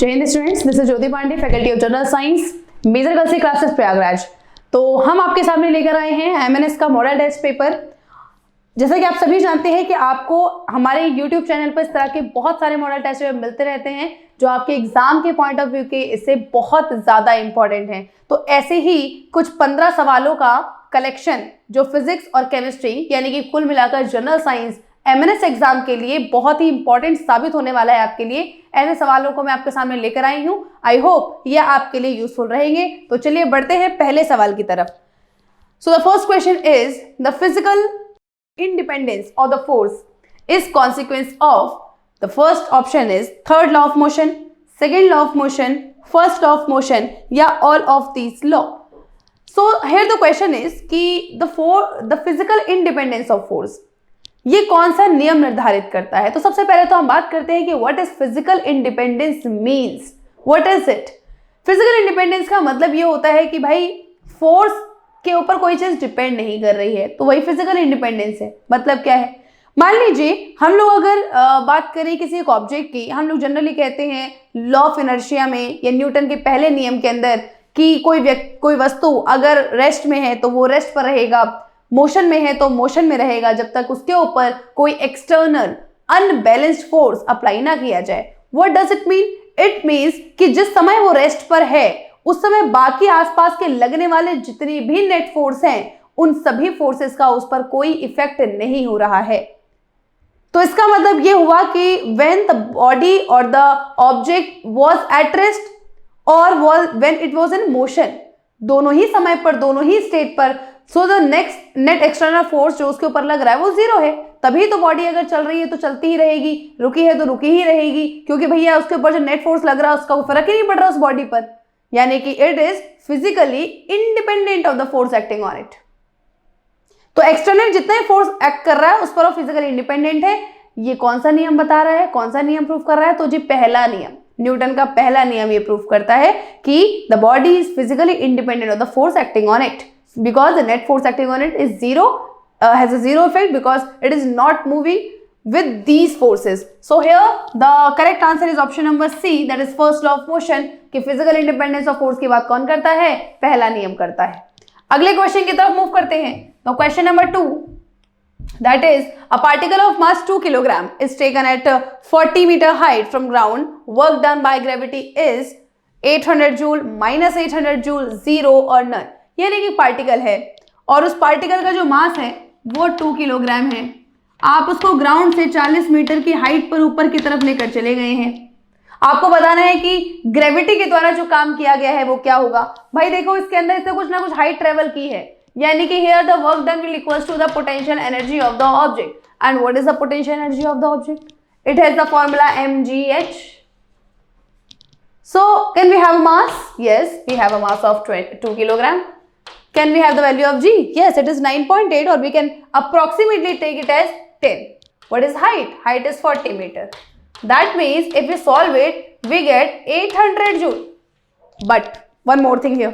जय हिंद students, this is Jyoti Pandey, faculty of general science, major girls classes Prayagraj. तो हम आपके सामने लेकर आए हैं एमएनएस का मॉडल टेस्ट पेपर। जैसा कि आप सभी जानते हैं कि आपको हमारे YouTube चैनल पर इस तरह के बहुत सारे मॉडल टेस्ट मिलते रहते हैं जो आपके एग्जाम के पॉइंट ऑफ व्यू के इससे बहुत ज़्यादा इंपॉर्टेंट हैं। तो ऐसे ही कुछ 15 सवालों का कलेक्शन जो फिजिक्स और केमिस्ट्री यानी कि कुल मिलाकर जनरल साइंस एमएनएस एग्जाम के लिए बहुत ही इंपॉर्टेंट साबित होने वाला है आपके लिए। ऐसे सवालों को मैं आपके सामने लेकर आई हूं। आई होप ये आपके लिए यूजफुल रहेंगे। तो चलिए बढ़ते हैं पहले सवाल की तरफ। So the first question is the physical independence of the force is consequence of the first option is third law of motion, second law of motion, first law of motion या all of these law. So here the question is कि the physical independence of force ये कौन सा नियम निर्धारित करता है। तो सबसे पहले तो हम बात करते हैं कि what is physical independence means, what is it? Physical independence का मतलब ये होता है कि भाई फोर्स के ऊपर कोई चीज डिपेंड नहीं कर रही है, तो वही फिजिकल इंडिपेंडेंस है। मतलब क्या है, मान लीजिए हम लोग अगर बात करें किसी एक ऑब्जेक्ट की, हम लोग जनरली कहते हैं लॉ ऑफ इनर्शिया में या न्यूटन के पहले नियम के अंदर कि कोई वस्तु अगर रेस्ट में है तो वो रेस्ट पर रहेगा, मोशन में है तो मोशन में रहेगा जब तक उसके ऊपर कोई एक्सटर्नल अनबैलेंस्ड फोर्स अप्लाई ना किया जाए। What does it mean? It means कि जिस समय वो रेस्ट पर है उस समय बाकी आसपास के लगने वाले जितनी भी नेट फोर्स हैं उन सभी फोर्सेस का उस पर कोई इफेक्ट नहीं हो रहा है। तो इसका मतलब ये हुआ कि व्हेन द बॉडी और the object was at rest और when it was in motion, दोनों ही समय पर, दोनों ही स्टेट पर, so the next net external force जो उसके ऊपर लग रहा है वो जीरो है। तभी तो बॉडी अगर चल रही है तो चलती ही रहेगी, रुकी है तो रुकी ही रहेगी, क्योंकि भैया उसके ऊपर जो नेट फोर्स लग रहा है उसका कोई फर्क ही नहीं पड़ रहा उस बॉडी पर। यानी कि it is physically independent of the force acting on it. तो एक्सटर्नल जितना ही फोर्स एक्ट कर रहा है उस पर वो फिजिकली इंडिपेंडेंट है। ये कौन सा नियम बता रहा है, कौन सा नियम प्रूफ कर रहा है? तो जी पहला नियम, न्यूटन का पहला नियम ये प्रूफ करता है कि the body is physically independent of the force acting on it because the net force acting on it is zero, has a zero effect because it is not moving with these forces. So here the correct answer is option number C, that is first law of motion कि physical independence of force की बात कौन करता है? पहला नियम करता है। अगले क्वेश्चन की तरफ मूव करते हैं। तो question number 2, that is a particle of mass 2 kilogram is taken at 40 meter height from ground. Work done by gravity is 800 joule, minus 800 joule, 0 और none। यानी कि पार्टिकल है और उस पार्टिकल का जो मास है वो 2 किलोग्राम है। आप उसको ग्राउंड से 40 मीटर की हाइट पर ऊपर की तरफ लेकर चले गए हैं। आपको बताना है कि ग्रेविटी के द्वारा जो काम किया गया है वो क्या होगा। भाई देखो इसके अंदर इससे कुछ ना कुछ हाइट ट्रेवल की है, यानी कि here the work done will equals to the potential energy of the object. And what is the potential energy of the object? It has the formula mgh. So can we have a mass? Yes, we have a mass of 2 kilogram. Can we have the value of g? Yes, it is 9.8 or we can approximately take it as 10. What is height? Height is 40 meter. That means if we solve it, we get 800 joule. But one more thing here.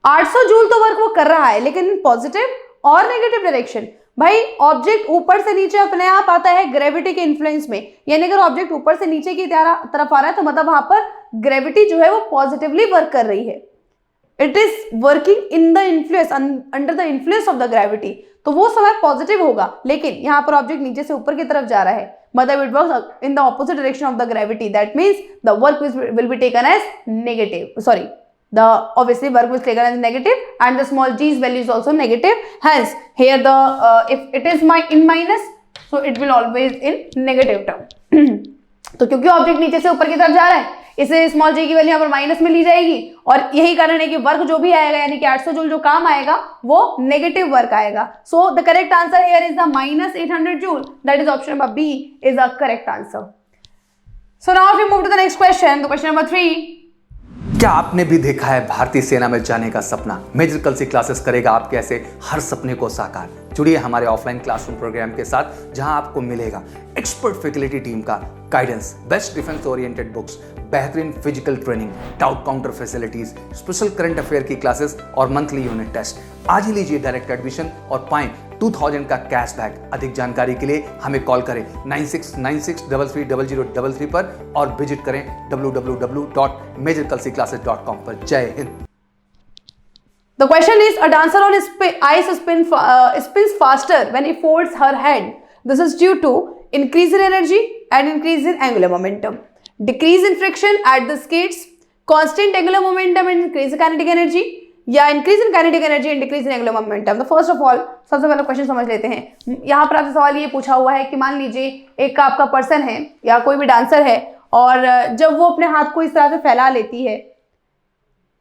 800 joule तो work वो कर रहा है लेकिन positive और negative direction. भाई object ऊपर से नीचे अपने आप आता है ग्रेविटी के इन्फ्लुएंस में, यानी अगर ऑब्जेक्ट ऊपर से नीचे की तरफ आ रहा है तो मतलब वहां पर ग्रेविटी जो है वो पॉजिटिवली वर्क कर रही है। It is working in the influence, under the influence of the gravity, तो वो समय पॉजिटिव होगा। लेकिन यहाँ पर ऑब्जेक्ट नीचे से ऊपर की तरफ जा रहा है, मतलब it works in the opposite direction of the gravity. That means the work will be taken as negative, sorry, the obviously work was taken as negative and the small g's value is also negative. Hence here the if it is in minus, so it will always in negative term. तो क्योंकि object नीचे से ऊपर की तरफ जा रहा है इसे स्मॉल जी की वैल्यू यहाँ पर माइनस में ली जाएगी और यही कारण है कि वर्क जो भी आएगा यानी कि 800 जूल जो काम आएगा वो नेगेटिव वर्क आएगा। So the correct answer here is the minus 800 joule, that is option number B is the correct answer. So now we move to the next question. तो क्वेश्चन नंबर 3, क्या आपने भी देखा है भारतीय सेना में जाने का सपना? मेजर कल से क्लासेस करेगा आपके ऐसे हर सपने को साकार। जुड़िए हमारे ऑफलाइन क्लासरूम प्रोग्राम के साथ जहां आपको मिलेगा एक्सपर्ट फैकल्टी टीम का guidance, best defence oriented books, बेहतरीन physical training, doubt counter facilities, special current affair की क्लासेस और मंथली यूनिट टेस्ट। आज ही लीजिए डायरेक्ट एडमिशन और पाएं 2000 का कैशबैक। अधिक जानकारी के लिए हमें कॉल करें 9696330033 पर और विजिट करें www.majorkulsiclasses.com पर। जय Hind. The question is, a dancer on ice spins faster when he folds her hand. This is due to increase in energy and increase in angular momentum, decrease in friction at the skates, constant angular momentum and increase in kinetic energy, या increase in kinetic energy and decrease in angular momentum. तो first of all सबसे पहले question समझ लेते हैं। यहाँ पर आपसे सवाल ये पूछा हुआ है कि मान लीजिए एक आपका पर्सन है या कोई भी डांसर है और जब वो अपने हाथ को इस तरह से फैला लेती है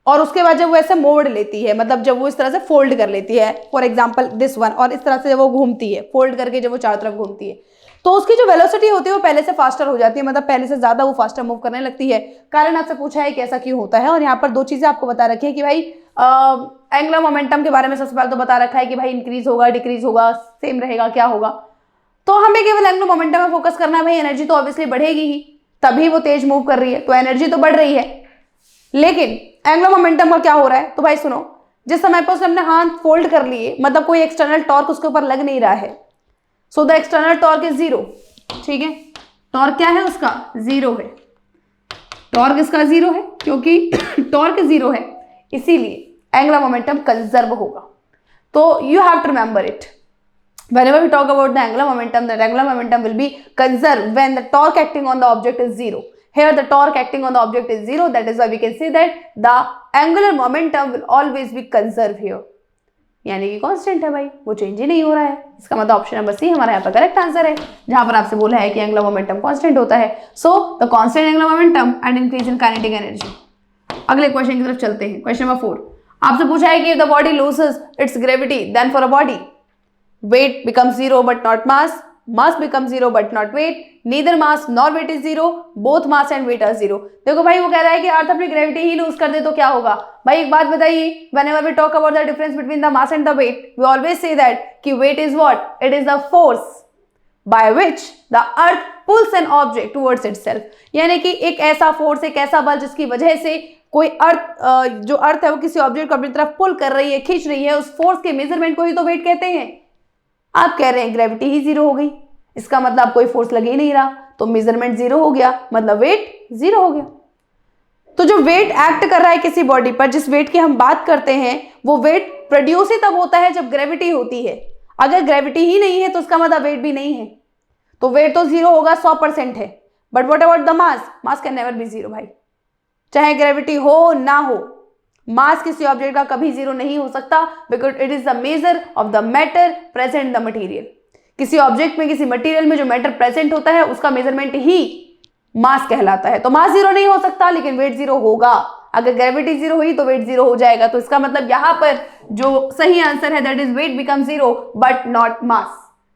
और उसके बाद जब वो ऐसे मोड़ लेती है, मतलब जब वो इस तरह से फोल्ड कर लेती है, फॉर एग्जांपल दिस वन, और इस तरह से जब वो घूमती है फोल्ड करके, जब वो चारों तरफ घूमती है तो उसकी जो वेलोसिटी होती है वो पहले से फास्टर हो जाती है, मतलब पहले से ज्यादा वो फास्टर मूव करने लगती है। कारण आपसे पूछा है कि ऐसा क्यों होता है, और यहाँ पर दो चीजें आपको बता रखी है कि भाई एंगुलर मोमेंटम के बारे में सबसे पहले तो बता रखा है कि भाई इंक्रीज होगा, डिक्रीज होगा, सेम रहेगा, क्या होगा। तो हमें केवल एंगुलर मोमेंटम में फोकस करना है। भाई एनर्जी तो ऑब्वियसली बढ़ेगी ही, तभी वो तेज मूव कर रही है, तो एनर्जी तो बढ़ रही है। लेकिन एंगुलर मोमेंटम का क्या हो रहा है, तो भाई सुनो, जिस समय पर उसने अपने हाथ फोल्ड कर लिए, मतलब कोई एक्सटर्नल टॉर्क उसके ऊपर लग नहीं रहा है, so the external torque is zero. ठीक है, टॉर्क क्या है उसका, जीरो है। टॉर्क इसका जीरो है, क्योंकि टॉर्क जीरो है इसीलिए एंगुलर मोमेंटम कंजर्व होगा। तो you have to remember it whenever we talk about the angular momentum, that angular momentum will be conserved when the torque acting on the object is zero. Here the torque acting on the object is zero, that is why we can say that the angular momentum will always be conserved here. यानी कि constant है भाई, वो change ही नहीं हो रहा है। इसका मतलब ऑप्शन नंबर सी हमारा यहाँ पर करेक्ट आंसर है, जहां पर आपसे बोला है कि एंगुलर मोमेंटम कांस्टेंट होता है। So the constant angular momentum and increase in kinetic energy. अगले क्वेश्चन की तरफ चलते हैं। क्वेश्चन नंबर 4 आपसे पूछा है कि the body loses its gravity then for a body weight becomes zero but not mass, mass becomes zero but not weight, neither mass nor weight is zero, both mass and weight are zero। देखो भाई वो कह रहा है कि अर्थ अपनी gravity ही loose कर दे तो क्या होगा। भाई एक बात बताइए, whenever we talk about the difference between the mass and the weight, we always say that कि weight is what? It is the force by which the earth pulls an object towards itself। यानी कि एक ऐसा force, एक ऐसा बल जिसकी वजह से कोई जो अर्थ है वो किसी ऑब्जेक्ट को अपनी तरफ पुल कर रही है, खींच रही है, उस फोर्स के मेजरमेंट को ही तो वेट कहते हैं। आप कह रहे हैं ग्रेविटी ही जीरो हो गई, इसका मतलब कोई फोर्स लग ही नहीं रहा, तो मेजरमेंट जीरो हो गया, मतलब वेट जीरो हो गया। तो जो वेट एक्ट कर रहा है किसी बॉडी पर, जिस वेट की हम बात करते हैं, वो वेट प्रोड्यूस ही तब होता है जब ग्रेविटी होती है। अगर ग्रेविटी ही नहीं है तो उसका मतलब वेट भी नहीं है, तो वेट तो जीरो होगा, 100% है। But what about the mass, mass can never be zero भाई, चाहे ग्रेविटी हो ना हो, मास किसी ऑब्जेक्ट का कभी जीरो नहीं हो सकता, because it is the measure of the matter present in the material. किसी ऑब्जेक्ट में, किसी मटेरियल में जो मैटर प्रेजेंट होता है उसका मेजरमेंट ही मास कहलाता है। तो मास जीरो नहीं हो सकता, लेकिन वेट जीरो होगा। अगर ग्रेविटी जीरो हुई तो वेट जीरो हो जाएगा। तो इसका मतलब यहां पर जो सही आंसर है that is weight become zero but not mass.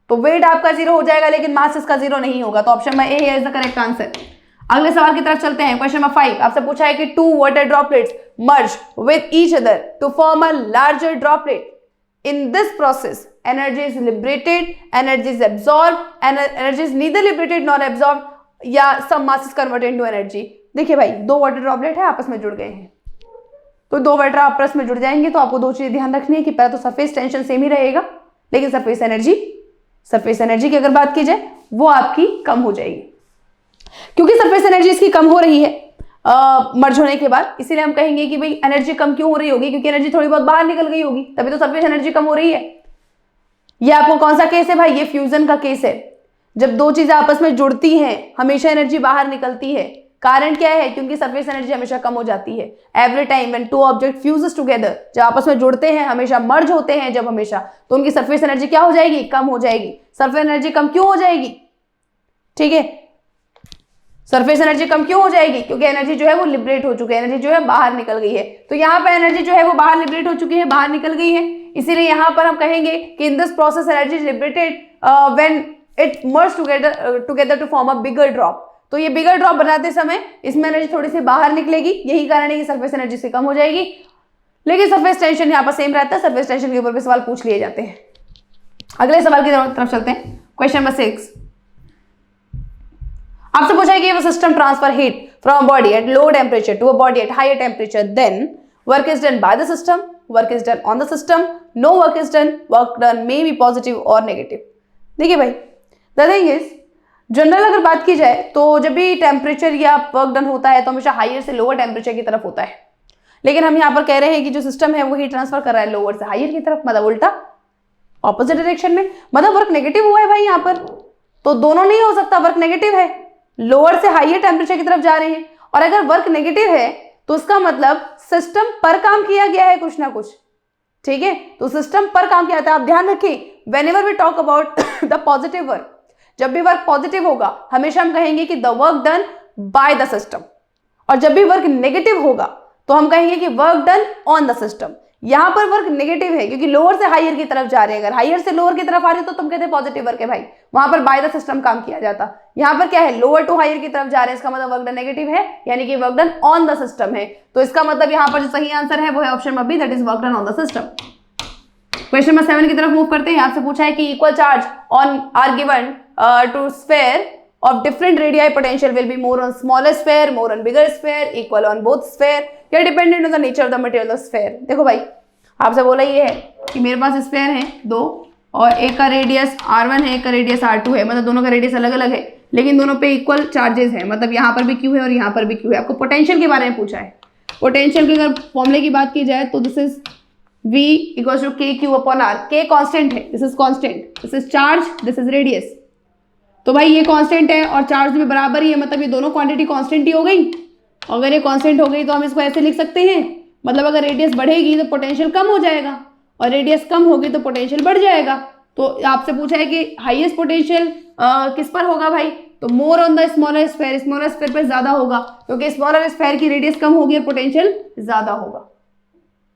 तो वेट आपका जीरो हो जाएगा, लेकिन मास इसका जीरो नहीं होगा। तो ऑप्शन में ए इज द करेक्ट आंसर। अगले सवाल की तरफ चलते हैं। क्वेश्चन नंबर 5 आपसे पूछा है कि 2 water droplets merge with each other to form a larger droplet. In this process energy is liberated, energy is absorb, energy is neither liberated nor absorb, या some mass is converted into energy. देखिए भाई, 2 water droplet है, आपस में जुड़ गए हैं, तो 2 वाटर आपस में जुड़ जाएंगे तो आपको 2 चीजें ध्यान रखनी है कि पहले तो सरफेस टेंशन सेम ही रहेगा, लेकिन सरफेस एनर्जी की अगर बात की जाए वो आपकी कम हो जाएगी। क्योंकि सरफेस एनर्जी इसकी कम हो रही है मर्ज होने के बाद, इसीलिए हम कहेंगे कि भाई एनर्जी कम क्यों हो रही होगी, क्योंकि एनर्जी थोड़ी बहुत बाहर निकल गई होगी, तभी तो सरफेस एनर्जी कम हो रही है। ये आपको कौन सा केस है भाई, ये फ्यूजन का केस है। जब 2 चीजें आपस में जुड़ती हैं हमेशा एनर्जी बाहर निकलती है। कारण क्या है, क्योंकि सरफेस एनर्जी हमेशा कम हो जाती है। Every time when 2 object fuses together, जब आपस में जुड़ते हैं, हमेशा मर्ज होते हैं जब, हमेशा, तो उनकी सरफेस एनर्जी क्या हो जाएगी, कम हो जाएगी। सरफेस एनर्जी कम क्यों हो जाएगी, ठीक है, सरफेस एनर्जी कम क्यों हो जाएगी, क्योंकि एनर्जी जो है वो लिबरेट हो चुकी है, एनर्जी जो है बाहर निकल गई है। तो यहाँ पर एनर्जी जो है वो बाहर लिबरेट हो चुकी है, बाहर निकल गई है, इसीलिए यहाँ पर हम कहेंगे कि in this process energy is liberated when it merge together to form a bigger drop. तो ये बिगर ड्रॉप बनाते समय इसमें एनर्जी थोड़ी सी बाहर निकलेगी, यही कारण है कि सरफेस एनर्जी से कम हो जाएगी, लेकिन सरफेस टेंशन यहाँ पर सेम रहता है। सरफेस टेंशन के ऊपर भी सवाल पूछ लिए जाते हैं। अगले सवाल की तरफ चलते हैं। क्वेश्चन नंबर 6 आपसे पूछा है कि वो system transfer heat from a body at low temperature to a body at higher temperature, then work is done by the system work is done on the system, no work is done, work done may be positive और negative. देखिए भाई, the thing is general अगर बात की जाए तो जब भी टेम्परेचर या वर्क डन होता है तो हमेशा हायर से लोअर टेम्परेचर की तरफ होता है, लेकिन हम यहाँ पर कह रहे हैं कि जो सिस्टम है वो हीट ट्रांसफर कर रहा है लोअर से हायर की तरफ, मतलब उल्टा ऑपोजिट डायरेक्शन में, मतलब वर्क नेगेटिव हुआ है भाई यहाँ पर। तो दोनों नहीं हो सकता, वर्क नेगेटिव है, लोअर से हायर टेम्परेचर की तरफ जा रहे हैं, और अगर वर्क नेगेटिव है तो इसका मतलब सिस्टम पर काम किया गया है कुछ ना कुछ, ठीक है। तो सिस्टम पर काम किया जाता है। आप ध्यान रखिए, whenever we talk about the positive work, जब भी वर्क पॉजिटिव होगा हमेशा हम कहेंगे कि the work done by the system, और जब भी वर्क नेगेटिव होगा तो हम कहेंगे कि work done on the system. यहां पर वर्क नेगेटिव है क्योंकि लोअर से हायर की तरफ जा रहे हैं, अगर हायर से लोअर की तरफ आ रहे तो तुम कहते हैं पॉजिटिव वर्क है भाई, वहां पर बाय द सिस्टम काम किया जाता। यहां पर क्या है, लोअर टू हायर की तरफ जा रहे हैं, इसका मतलब वर्क डन नेगेटिव है, यानी कि work done on the system है। तो इसका मतलब यहां पर जो सही आंसर है वो है option number B, that is work done on the system. Question number 7 की तरफ मूव करते हैं। आपसे पूछा है कि equal charge on are given to sphere of different radii, potential will be more on smaller sphere, more on bigger sphere, equal on both sphere, या dependent on the nature of the material of sphere। देखो भाई, आपसे बोला ये है कि मेरे पास sphere है 2 और एक का रेडियस R1 है, एक का रेडियस R2 है, मतलब दोनों का रेडियस अलग अलग है, लेकिन दोनों पे इक्वल चार्जेस है, मतलब यहाँ पर भी Q है और यहाँ पर भी Q है। आपको पोटेंशियल के बारे में पूछा है। पोटेंशियल के अगर फॉर्मूले की बात की जाए तो this is V equals to KQ/R। K constant है, this is constant, this is charge, this is radius. तो भाई ये कांस्टेंट है और चार्ज भी बराबर ही है, मतलब ये दोनों क्वांटिटी कांस्टेंट ही हो गई। अगर ये कांस्टेंट हो गई तो हम इसको ऐसे लिख सकते हैं, मतलब अगर रेडियस बढ़ेगी तो पोटेंशियल कम हो जाएगा और रेडियस कम होगी तो पोटेंशियल बढ़ जाएगा। तो आपसे पूछा है कि हाईएस्ट पोटेंशियल किस पर होगा भाई, तो more on the smaller sphere, smaller sphere पर ज्यादा होगा क्योंकि स्मॉलर स्फीयर की रेडियस कम होगी और पोटेंशियल ज्यादा होगा,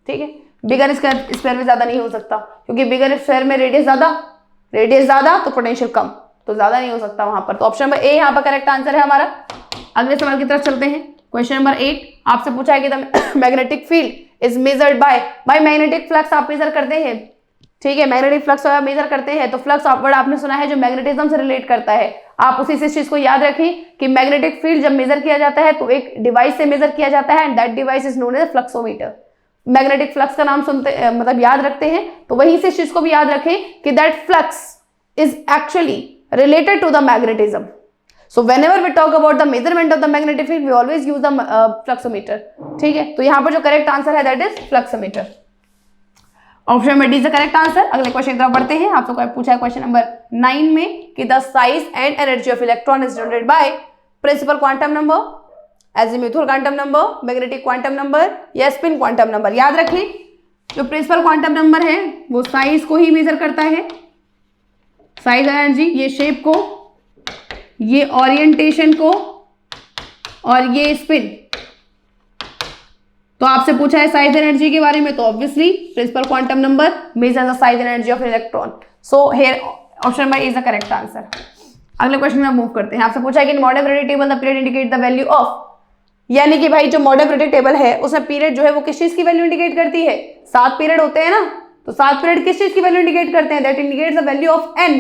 ठीक है। बिगर स्फीयर में ज्यादा नहीं हो सकता क्योंकि बिगर स्फीयर में रेडियस ज्यादा तो पोटेंशियल कम, तो ज्यादा नहीं हो सकता वहां पर। तो ऑप्शन नंबर ए यहाँ पर करेक्ट आंसर है हमारा। अगले सवाल की तरफ चलते हैं। क्वेश्चन नंबर 8 आपसे पूछा है कि the magnetic field is measured by, भाई मैग्नेटिक फ्लक्स आप मेजर करते हैं, ठीक है, मैग्नेटिक फ्लक्स आप मेजर करते हैं तो फ्लक्स वर्ड आपने सुना है जो मैग्नेटिज्म से रिलेट करता है। आप उसी से इस चीज को याद रखें कि मैग्नेटिक फील्ड जब मेजर किया जाता है तो एक डिवाइस से मेजर किया जाता है and that device is known as fluxometer. Magnetic flux का नाम सुनते मतलब याद रखते हैं तो वहीं से इस चीज को भी याद रखें कि that flux is actually related to the magnetism. So whenever we talk about the measurement of the magnetic field, we always use the fluxometer. ठीक है, तो यहाँ पर जो करेक्ट आंसर है that is fluxometer. Option number D is the correct answer. अगले question की तरफ बढ़ते हैं। आपसे पूछा है क्वेश्चन नंबर 9 में कि the size and energy of electron is generated by principal quantum number, azimuthal quantum number, magnetic quantum number या स्पिन क्वांटम नंबर। याद रखें जो प्रिंसिपल क्वांटम नंबर है वो साइज को ही मेजर करता है, साइज एनर्जी, ये शेप को, ये ओरिएंटेशन को और ये स्पिन। तो आपसे पूछा है साइज एनर्जी के बारे में तो obviously principal quantum number measure the size energy of electron. So here option number is the correct answer. अगले क्वेश्चन में मूव करते हैं। आपसे पूछा है कि modern period table the period indicate the value of, यानी कि भाई जो मॉडर्न पीरियड टेबल है उसमें पीरियड जो है वो किस चीज की वैल्यू इंडिकेट करती है, 7 पीरियड होते हैं ना, तो 7 पीरियड किस चीज की वैल्यू इंडिकेट करते हैं, that indicates the value of n,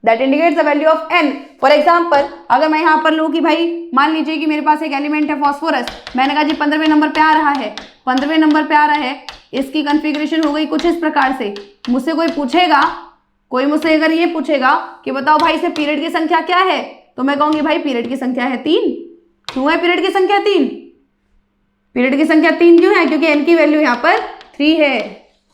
that indicates the value of n। For example अगर मैं यहाँ पर लूँ कि भाई मान लीजिए कि मेरे पास एक एलिमेंट है फॉस्फोरस, मैंने कहा जी 15वें नंबर पे आ रहा है, 15वें नंबर पे आ रहा है, इसकी कॉन्फ़िगरेशन हो गई कुछ इस प्रकार से। मुझसे कोई पूछेगा, कोई मुझसे अगर ये पूछेगा कि बताओ भाई से पीरियड की संख्या क्या है, तो मैं कहूँगी भाई पीरियड की संख्या है 3। क्यों है पीरियड की संख्या 3? पीरियड की संख्या 3 क्यों है? क्योंकि n की वैल्यू यहाँ पर 3 है।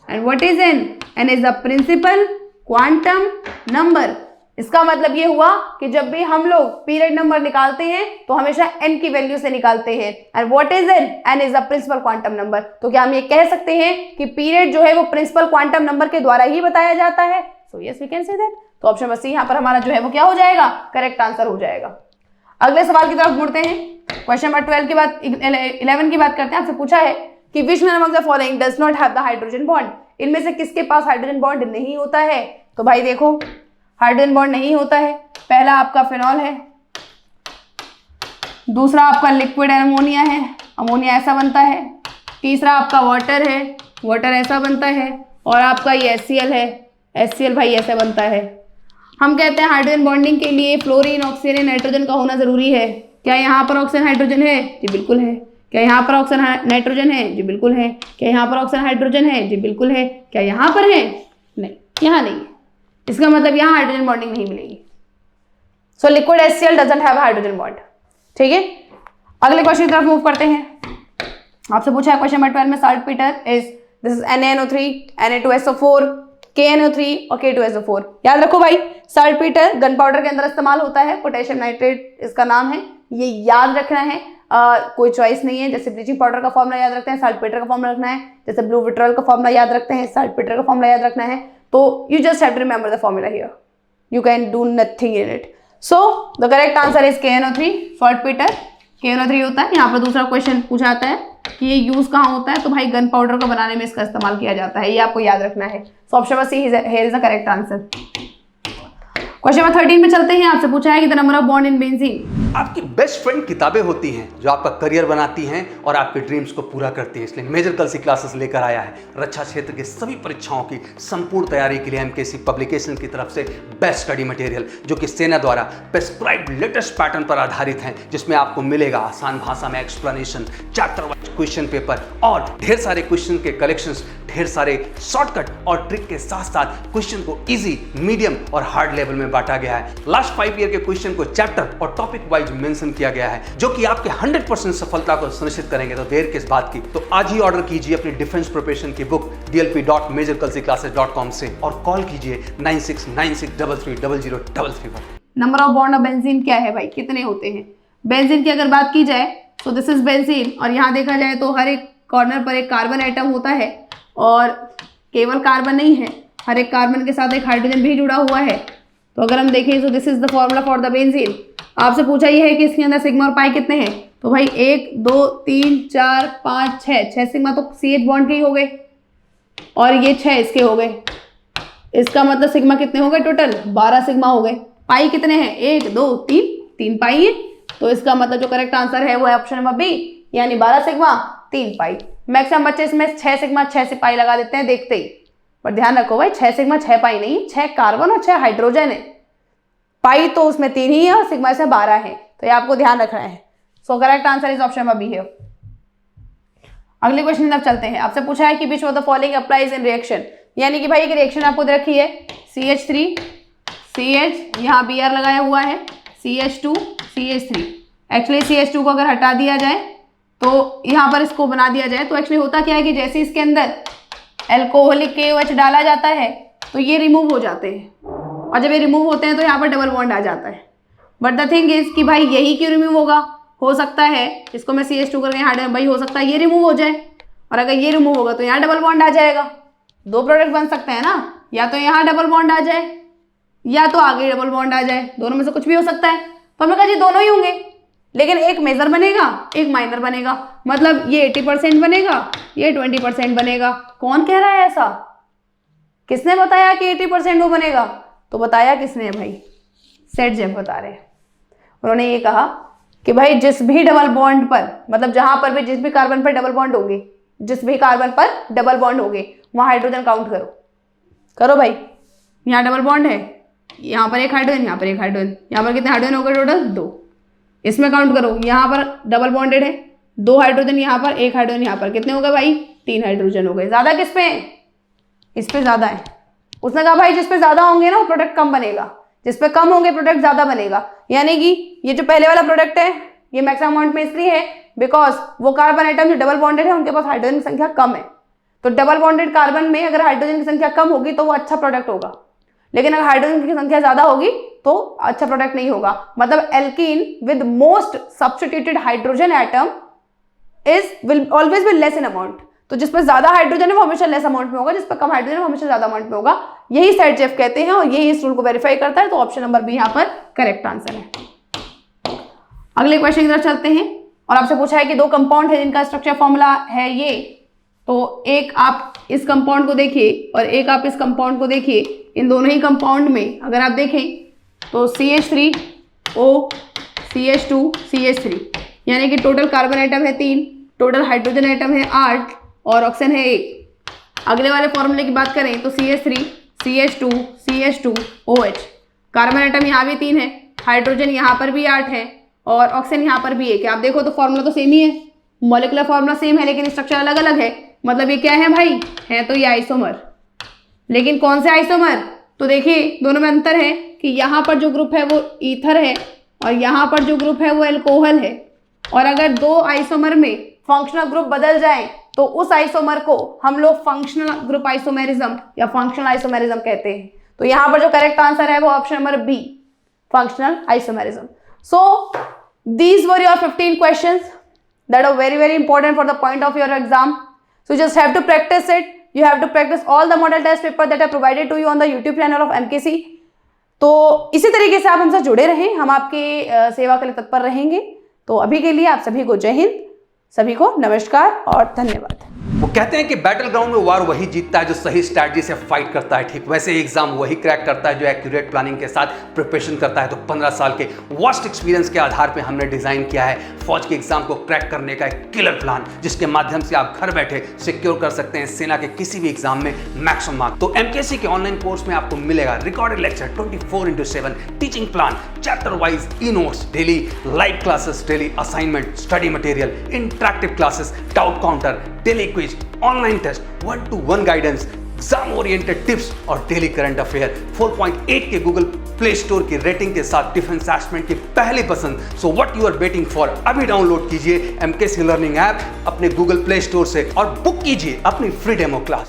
And what is n? n is the principal quantum number. इसका मतलब ये हुआ कि जब भी हम लोग पीरियड नंबर निकालते हैं तो हमेशा n की वैल्यू से निकालते हैं। And what is n? n is the principal quantum number. तो क्या हम ये कह सकते हैं कि पीरियड जो है वो प्रिंसिपल क्वांटम नंबर के द्वारा ही बताया जाता है? So yes we can say that. तो ऑप्शन नंबर सी यहाँ पर हमारा जो है वो क्या हो जाएगा, करेक्ट आंसर हो जाएगा। अगले सवाल की तरफ मुड़ते हैं। क्वेश्चन नंबर 12 की बात 11 की बात करते हैं। आपसे पूछा है कि which one among the following does not have the hydrogen bond, इनमें से किसके पास हाइड्रोजन बॉन्ड नहीं होता है? तो भाई देखो हाइड्रोजन बॉन्ड नहीं होता है, पहला आपका फिनॉल है, दूसरा आपका लिक्विड अमोनिया है, अमोनिया ऐसा बनता है, तीसरा आपका वाटर है, वाटर ऐसा बनता है, और आपका ये HCl है, HCl भाई ऐसे बनता है। हम कहते हैं हाइड्रोजन बॉन्डिंग के लिए फ्लोरीन, ऑक्सीजन, नाइट्रोजन का होना जरूरी है। क्या यहाँ पर ऑक्सीजन हाइड्रोजन है? जी बिल्कुल है। क्या यहाँ पर ऑक्सीजन नाइट्रोजन है? जी बिल्कुल है। क्या यहाँ पर ऑक्सीजन हाइड्रोजन है? जी बिल्कुल है। क्या यहाँ पर है? नहीं, यहाँ नहीं है। इसका मतलब यहाँ हाइड्रोजन बॉन्डिंग नहीं मिलेगी। So liquid HCl doesn't have hydrogen bond. ठीक है, अगले क्वेश्चन की तरफ मूव करते हैं। आपसे पूछा है क्वेश्चन नंबर 12 में saltpetre is this is NaNO3, Na2SO4, KNO3 और K2SO4। याद रखो भाई, साल्टपीटर गन पाउडर के अंदर इस्तेमाल होता है, पोटेशियम नाइट्रेट इसका नाम है, ये याद रखना है। कोई चॉइस नहीं है। जैसे ब्लीचिंग पाउडर का फॉर्मूला याद रखते हैं, साल्टपीटर का फॉर्मूला रखना है। जैसे ब्लू विट्रॉल का फॉर्मूला याद रखते हैं, साल्टपीटर का फॉर्मूला याद रखना है। तो you just have to remember the formula here, you can do nothing in it. So the correct answer is KNO3, saltpetre KNO3 होता है। यहाँ पर दूसरा क्वेश्चन पूछा जाता है कि ये यूज कहाँ होता है, तो भाई गन पाउडर को बनाने में इसका इस्तेमाल किया जाता है, ये आपको याद रखना है। So option number see here is the correct answer. Question number 13 में चलते हैं। आपसे पूछा है कि the number of bond in benzene. आपकी बेस्ट फ्रेंड किताबें होती हैं जो आपका करियर बनाती हैं और आपके ड्रीम्स को पूरा करती हैं। इसलिए मेजर कल्सी क्लासेस लेकर आया है रक्षा क्षेत्र के सभी परीक्षाओं की संपूर्ण तैयारी के लिए MKC पब्लिकेशन की तरफ से बेस्ट स्टडी मटेरियल, जो कि सेना द्वारा प्रेस्क्राइब्ड लेटेस्ट पैटर्न पर आधारित हैं, जिसमें आपको मिलेगा आसान भाषा में explanation, chapter wise question paper और ढेर सारे क्वेश्चन के कलेक्शंस, ढेर सारे शॉर्टकट और ट्रिक के साथ साथ क्वेश्चन को इजी, मीडियम और हार्ड लेवल में बांटा गया है। लास्ट 5 ईयर के क्वेश्चन को चैप्टर और टॉपिक वाइज मेंशन किया गया है, जो कि आपके 100% सफलता को सुनिश्चित करेंगे। तो देर किस बात की, तो आज ही ऑर्डर कीजिए अपनी डिफेंस प्रिपरेशन की बुक dlp.majorkalsiclasses.com से और कॉल कीजिए 9696330033 पर। Number of bond of benzene क्या है भाई, कितने होते हैं? बेंजीन की अगर बात की जाए तो दिस इज बेंजीन, और यहाँ देखा जाए तो हर एक कॉर्नर पर एक कार्बन आइटम होता है, और केवल कार्बन नहीं है, हर एक कार्बन के साथ एक हाइड्रोजन भी जुड़ा हुआ है। तो अगर हम देखें तो this is the formula for the benzene. आपसे पूछा ये है कि इसके अंदर सिग्मा और पाई कितने हैं, तो भाई 1 2 3 4 5 6 सिग्मा तो CH बॉन्ड के ही हो गए, और ये 6 इसके हो गए। इसका मतलब सिग्मा कितने हो गए टोटल? 12 सिग्मा हो गए। पाई कितने हैं? 1 2 3 पाई है। तो इसका मतलब जो करेक्ट आंसर है वो है ऑप्शन नंबर बी, यानी 12 सिग्मा 3 पाई। मैक्सिमम बच्चे इसमें 6 सिग्मा 6 से पाई लगा देते हैं देखते ही, पर ध्यान रखो भाई 6 सिग्मा 6 पाई नहीं, 6 कार्बन और 6 हाइड्रोजन है। पाई तो उसमें 3 ही है और सिग्मा से 12 है, तो ये आपको ध्यान रखना है। So correct answer is option number B है। अगले क्वेश्चन की तरफ चलते हैं। आपसे पूछा है कि which of the following applies in reaction, यानी कि भाई एक रिएक्शन आपको दे रखी है CH3 CH, यहाँ Br लगाया हुआ है, CH2 CH3। एक्चुअली CH2 को अगर हटा दिया जाए तो यहाँ पर इसको बना दिया जाए, तो एक्चुअली होता क्या है कि जैसे इसके अंदर एल्कोहलिक KOH डाला जाता है तो ये रिमूव हो जाते हैं, और जब ये रिमूव होते हैं तो यहाँ पर डबल बॉन्ड आ जाता है। बट द थिंग इज कि भाई यही क्यों रिमूव होगा? हो सकता है इसको मैं CH2 करके हाइड्रोजन, भाई हो सकता है ये रिमूव हो जाए, और अगर ये रिमूव होगा तो यहाँ डबल बॉन्ड आ जाएगा। 2 प्रोडक्ट बन सकते हैं ना, या तो यहाँ डबल बॉन्ड आ जाए या तो आगे डबल बॉन्ड आ जाए, दोनों में से कुछ भी हो सकता है। तो हमने कहा जी दोनों ही होंगे, लेकिन एक मेजर बनेगा एक माइनर बनेगा, मतलब ये 80% बनेगा, ये 20% बनेगा। कौन कह रहा है ऐसा? किसने बताया कि 80% वो बनेगा? तो बताया किसने भाई? सेट जेफ बता रहे हैं। उन्होंने ये कहा कि भाई जिस भी डबल बॉन्ड पर, मतलब जहां पर भी जिस भी कार्बन पर डबल बॉन्ड होंगे, जिस भी कार्बन पर डबल बॉन्ड होंगे वहां हाइड्रोजन काउंट करो भाई। यहाँ डबल बॉन्ड है, यहाँ पर एक हाइड्रोजन, यहाँ पर एक हाइड्रोजन, यहाँ पर कितने हाइड्रोजन हो गए टोटल? 2। इसमें काउंट करो, यहाँ पर डबल बॉन्डेड है, 2 हाइड्रोजन यहाँ पर, 1 हाइड्रोजन यहाँ पर, कितने हो गए भाई? 3 हाइड्रोजन हो गए। ज्यादा किस पे? इस पे ज्यादा है। उसने कहा भाई जिस पे ज्यादा होंगे ना वो प्रोडक्ट कम बनेगा, जिस पे कम होंगे प्रोडक्ट ज्यादा बनेगा। यानी कि ये जो पहले वाला प्रोडक्ट है ये मैक्सिमम अमाउंट में इसलिए है बिकॉज वो कार्बन आइटम जो डबल बॉन्डेड है उनके पास हाइड्रोजन की संख्या कम है। तो डबल बॉन्डेड कार्बन में अगर हाइड्रोजन की संख्या कम होगी तो वो अच्छा प्रोडक्ट होगा, लेकिन अगर हाइड्रोजन की संख्या ज्यादा होगी तो अच्छा प्रोडक्ट नहीं होगा। मतलब alkene with most substituted hydrogen atom will always be less in amount. तो जिस पर ज्यादा हाइड्रोजन है वो हमेशा लेस अमाउंट में होगा, जिस पर कम हाइड्रोजन है वो हमेशा ज्यादा अमाउंट में होगा। यही सेट जेफ कहते हैं और यही इस रूल को वेरीफाई करता है। तो ऑप्शन नंबर बी यहाँ पर करेक्ट आंसर है। अगले क्वेश्चन की तरफ चलते हैं और आपसे पूछा है कि 2 कंपाउंड है जिनका स्ट्रक्चर फॉर्मूला है ये। तो एक आप इस कंपाउंड को देखिए और एक आप इस कंपाउंड को देखिए। इन दोनों ही कंपाउंड में अगर आप देखें तो CH3O CH2 CH3 यानी कि टोटल कार्बन आइटम है 3, टोटल हाइड्रोजन आइटम है 8 और ऑक्सीजन है 1। अगले वाले फॉर्मूले की बात करें तो CH3 CH2 CH2 OH, carbon atom यहाँ भी 3 है, हाइड्रोजन यहाँ पर भी 8 है और ऑक्सीजन यहाँ पर भी 1 है। आप देखो तो फॉर्मूला तो सेम ही है, मॉलिक्यूलर फॉर्मूला सेम है लेकिन स्ट्रक्चर अलग अलग है, मतलब ये क्या है भाई, है तो ये आइसोमर। लेकिन कौन से आइसोमर, तो देखिए दोनों में अंतर है कि यहाँ पर जो ग्रुप है वो ईथर है और यहाँ पर जो ग्रुप है वो एल्कोहल है। और अगर दो आइसोमर में फंक्शनल ग्रुप बदल जाए तो उस आइसोमर को हम लोग फंक्शनल ग्रुप आइसोमेरिज्म या फंक्शनल आइसोमेरिज्म कहते हैं। तो यहाँ पर जो करेक्ट आंसर है वो option number B, functional isomerism. So these were your 15 questions that are very very important for the point of your exam. So you just have to practice it. You have to practice all the model test paper that are provided to you on the YouTube channel of MKC. तो इसी तरीके से आप हमसे जुड़े रहें, हम आपके सेवा के लिए तत्पर रहेंगे। तो अभी के लिए आप सभी को जय हिंद, सभी को नमस्कार और धन्यवाद। वो कहते हैं कि बैटल ग्राउंड में वार वही जीतता है जो सही स्ट्रैटेजी से फाइट करता है। ठीक वैसे एग्जाम वही क्रैक करता है जो एक्यूरेट प्लानिंग के साथ प्रिपरेशन करता है। तो 15 साल के वास्ट एक्सपीरियंस के आधार पे हमने डिजाइन किया है फौज के एग्जाम को क्रैक करने का एक किलर प्लान, जिसके माध्यम से आप घर बैठे सिक्योर कर सकते हैं सेना के किसी भी एग्जाम में मैक्सिमम मार्क। तो एमकेसी के ऑनलाइन कोर्स में आपको मिलेगा recorded lecture 24/7, teaching plan, chapter wise e notes, daily live classes, daily assignment, study material, interactive classes, doubt counter, daily quiz, online test, 1-to-1 guidance, exam oriented tips और daily current affair. 4.8 के Google Play Store की rating के साथ defence aspirant की पहली पसंद। So what you are waiting for, अभी download कीजिए एमकेसी लर्निंग ऐप अपने गूगल प्ले स्टोर से और बुक कीजिए अपनी फ्री डेमो क्लास।